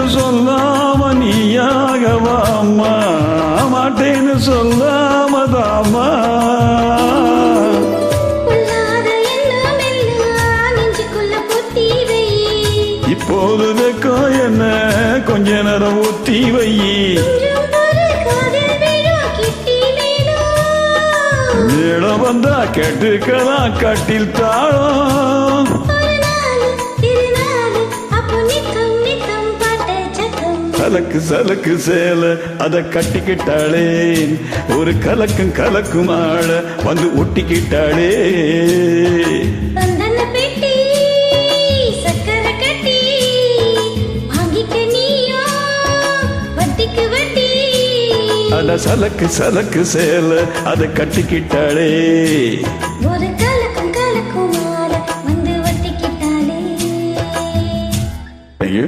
மாட்டேன்னு சொல்லாம நீயாகவாமா, மாட்டேன்னு சொல்லாம தாமா. இப்போது வெக்கம் என்ன கொஞ்ச நேரம் ஒத்தி வையி. மேடம் வந்தா கேட்டுக்கலாம் கட்டில் தாழம். சலக்கு சலக்கு சேல அத கட்டிக்கிட்டாளே, ஒரு கலக்கும் கலக்கும் ஆள வந்து ஒட்டிக்கிட்டாளே. அட சலக்கு சலக்கு சேல அத கட்டிக்கிட்டாளே, ஒரு கலக்கும் கலக்கும் ஆள வந்து ஒட்டிக்கிட்டாளே. ஐயோ